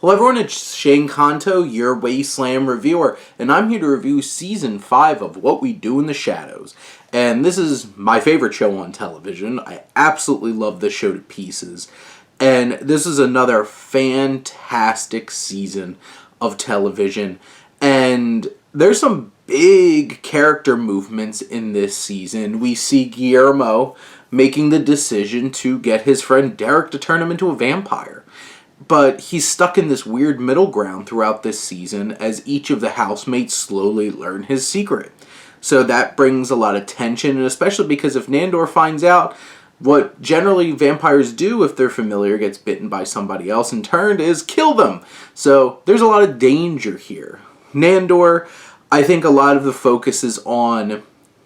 Hello everyone, it's Shane Kanto, your Wasteland reviewer, and I'm here to review Season 5 of What We Do in the Shadows. And this is my favorite show on television. I absolutely love this show to pieces. And this is another fantastic season of television. And there's some big character movements in this season. We see Guillermo making the decision to get his friend Derek to turn him into a vampire. But he's stuck in this weird middle ground throughout this season as each of the housemates slowly learn his secret. So that brings a lot of tension, and especially because if Nandor finds out, what generally vampires do if their familiar gets bitten by somebody else in turn is kill them. So there's a lot of danger here. Nandor, I think a lot of the focus is on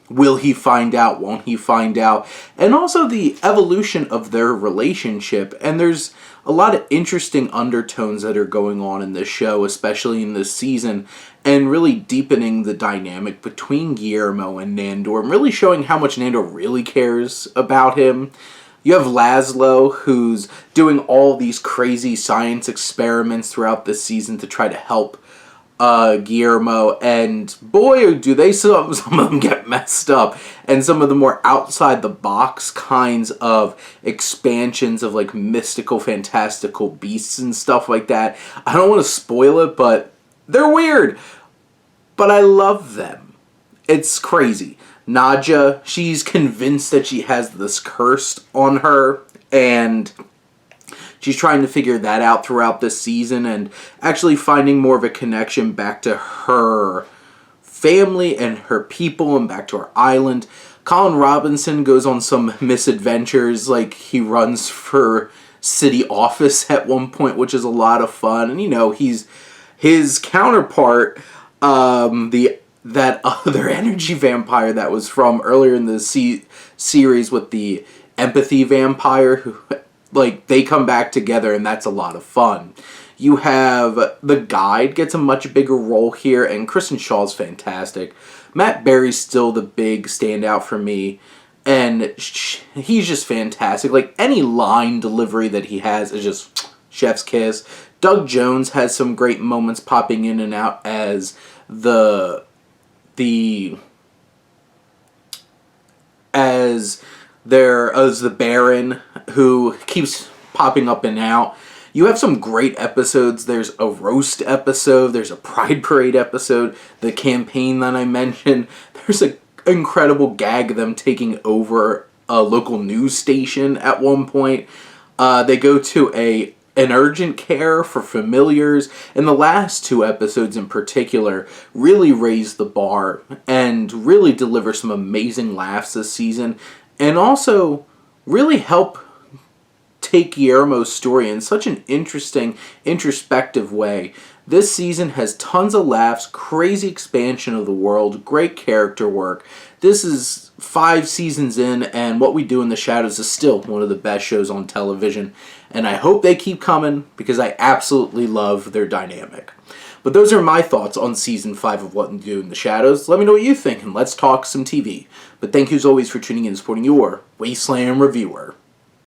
will he find out, won't he find out, and also the evolution of their relationship. And there's a lot of interesting undertones that are going on in this show, especially in this season, and really deepening the dynamic between Guillermo and Nandor, and really showing how much Nandor really cares about him. You have Laszlo, who's doing all these crazy science experiments throughout this season to try to help Guillermo, and boy, do they some of them get messed up, and some of the more outside the box kinds of expansions of like mystical, fantastical beasts and stuff like that. I don't want to spoil it, but they're weird, but I love them. It's crazy. Nadja, she's convinced that she has this curse on her, and she's trying to figure that out throughout this season and actually finding more of a connection back to her family and her people and back to her island. Colin Robinson goes on some misadventures, like he runs for city office at one point, which is a lot of fun. And you know, he's his counterpart, that other energy vampire that was from earlier in the series with the empathy vampire, who like, they come back together, and that's a lot of fun. You have the guide gets a much bigger role here, and Kristen Shaw's fantastic. Matt Berry's still the big standout for me, and he's just fantastic. Like, any line delivery that he has is just chef's kiss. Doug Jones has some great moments popping in and out as the Baron, who keeps popping up and out. You have some great episodes. There's a roast episode. There's a Pride Parade episode. The campaign that I mentioned. There's an incredible gag of them taking over a local news station at one point. They go to an urgent care for familiars, and the last two episodes in particular really raise the bar and really deliver some amazing laughs this season, and also really help take Guillermo's story in such an interesting, introspective way. This season has tons of laughs, crazy expansion of the world, great character work. This is 5 seasons in, and What We Do in the Shadows is still one of the best shows on television. And I hope they keep coming, because I absolutely love their dynamic. But those are my thoughts on Season 5 of What We Do in the Shadows. Let me know what you think, and let's talk some TV. But thank you as always for tuning in and supporting your Wasteland reviewer.